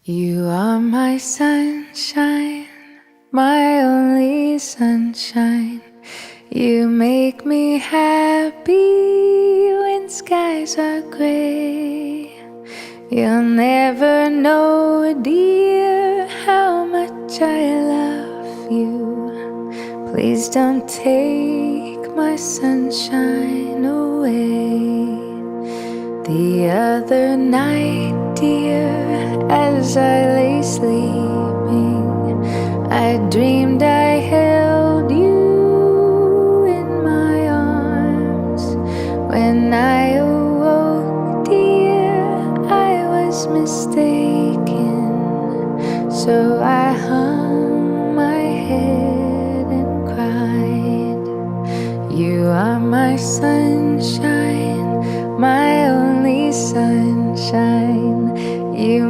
You are my sunshine, my only sunshine. You make me happy when skies are gray. You'll never know, dear, how much I love you. Please don't take my sunshine away. The other night, dear, as I lay sleeping, I dreamed I held you in my arms. When I awoke, dear, I was mistaken. So I hung my head and cried. You are my sunshine, my only sunshine. You